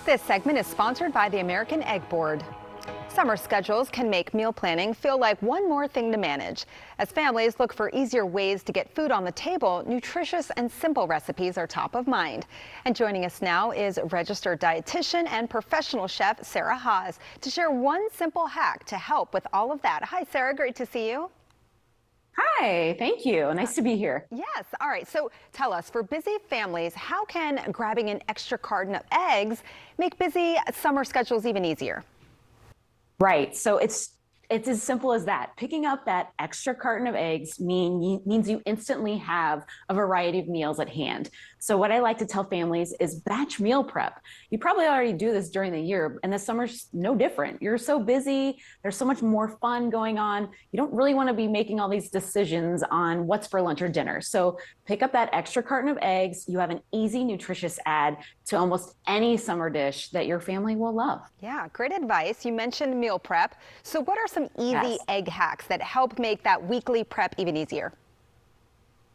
This segment is sponsored by the American Egg Board. Summer schedules can make meal planning feel like one more thing to manage. As families look for easier ways to get food on the table, nutritious and simple recipes are top of mind. And joining us now is registered dietitian and professional chef Sarah Haas to share one simple hack to help with all of that. Hi, Sarah. Great to see you. Hi, thank you. Nice to be here. Yes. All right. So tell us, for busy families, how can grabbing an extra carton of eggs make busy summer schedules even easier? Right. So it's as simple as that. Picking up that extra carton of eggs means you instantly have a variety of meals at hand. So what I like to tell families is batch meal prep. You probably already do this during the year, and the summer's no different. You're so busy. There's so much more fun going on. You don't really want to be making all these decisions on what's for lunch or dinner. So pick up that extra carton of eggs. You have an easy, nutritious add to almost any summer dish that your family will love. Yeah, great advice. You mentioned meal prep. So what are some easy egg hacks that help make that weekly prep even easier?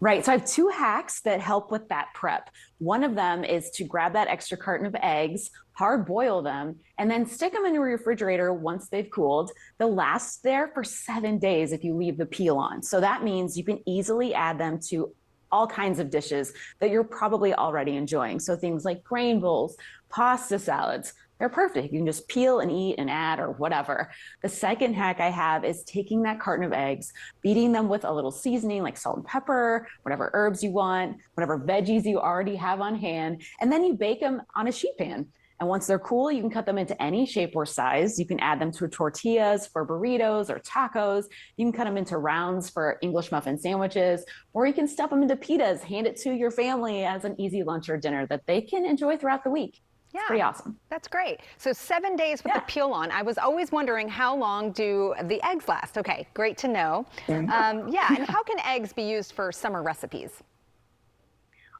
Right. So I have two hacks that help with that prep. One of them is to grab that extra carton of eggs, hard boil them, and then stick them in your refrigerator once they've cooled. They'll last there for 7 days if you leave the peel on. So that means you can easily add them to all kinds of dishes that you're probably already enjoying. So things like grain bowls, pasta salads, they're perfect. You can just peel and eat and add or whatever. The second hack I have is taking that carton of eggs, beating them with a little seasoning like salt and pepper, whatever herbs you want, whatever veggies you already have on hand, and then you bake them on a sheet pan. And once they're cool, you can cut them into any shape or size. You can add them to tortillas for burritos or tacos. You can cut them into rounds for English muffin sandwiches, or you can stuff them into pitas, hand it to your family as an easy lunch or dinner that they can enjoy throughout the week. Yeah, it's pretty awesome. That's great. So 7 days with the peel on. I was always wondering, how long do the eggs last? Okay, great to know. And how can eggs be used for summer recipes?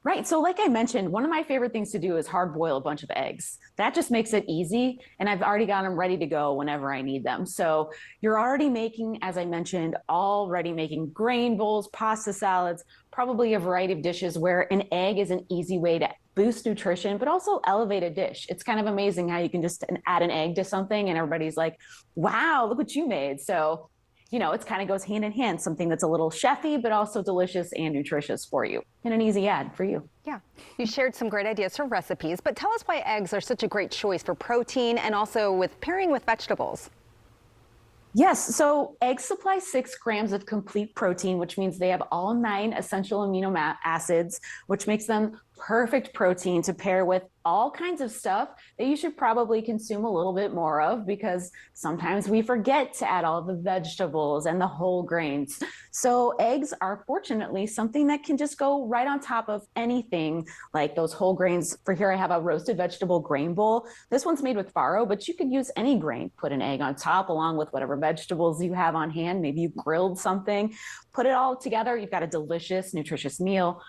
Right. So like I mentioned, one of my favorite things to do is hard boil a bunch of eggs. That just makes it easy. And I've already got them ready to go whenever I need them. So you're already making, as I mentioned, already making grain bowls, pasta salads, probably a variety of dishes where an egg is an easy way to boost nutrition, but also elevate a dish. It's kind of amazing how you can just add an egg to something and everybody's like, wow, look what you made. So it kind of goes hand in hand, something that's a little chefy, but also delicious and nutritious for you, and an easy add for you. Yeah, you shared some great ideas for recipes, but tell us why eggs are such a great choice for protein and also with pairing with vegetables. Yes, so eggs supply 6 grams of complete protein, which means they have all 9 essential amino acids, which makes them perfect protein to pair with all kinds of stuff that you should probably consume a little bit more of, because sometimes we forget to add all the vegetables and the whole grains. So eggs are fortunately something that can just go right on top of anything like those whole grains. For here I have a roasted vegetable grain bowl. This one's made with farro, but you could use any grain. Put an egg on top along with whatever vegetables you have on hand. Maybe you grilled something. Put it all together. You've got a delicious, nutritious meal.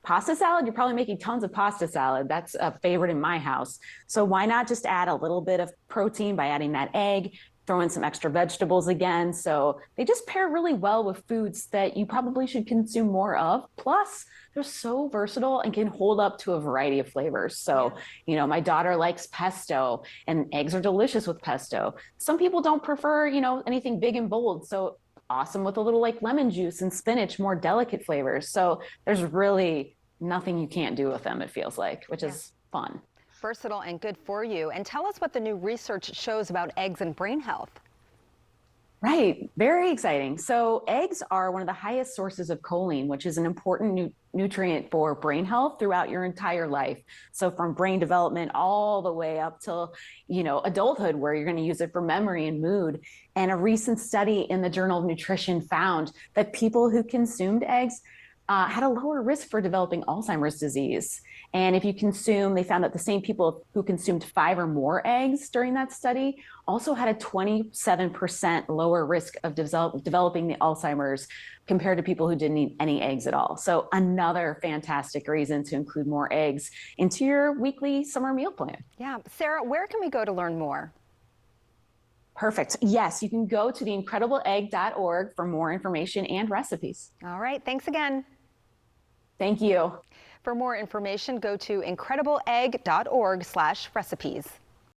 Pasta salad, you're probably making tons of pasta salad. That's a favorite in my house. So why not just add a little bit of protein by adding that egg, throw in some extra vegetables again. So they just pair really well with foods that you probably should consume more of. Plus, they're so versatile and can hold up to a variety of flavors. So, my daughter likes pesto, and eggs are delicious with pesto. Some people don't prefer, anything big and bold. So awesome with a little like lemon juice and spinach, more delicate flavors. So there's really nothing you can't do with them, it feels like, which is fun. Versatile and good for you. And tell us what the new research shows about eggs and brain health. Right. Very exciting. So eggs are one of the highest sources of choline, which is an important nutrient for brain health throughout your entire life. So from brain development all the way up till, adulthood, where you're going to use it for memory and mood. And a recent study in the Journal of Nutrition found that people who consumed eggs had a lower risk for developing Alzheimer's disease. And if you they found that the same people who consumed 5 or more eggs during that study also had a 27% lower risk of developing the Alzheimer's compared to people who didn't eat any eggs at all. So another fantastic reason to include more eggs into your weekly summer meal plan. Yeah. Sarah, where can we go to learn more? Perfect. Yes, you can go to theincredibleegg.org for more information and recipes. All right. Thanks again. Thank you. For more information, go to incredibleegg.org/recipes.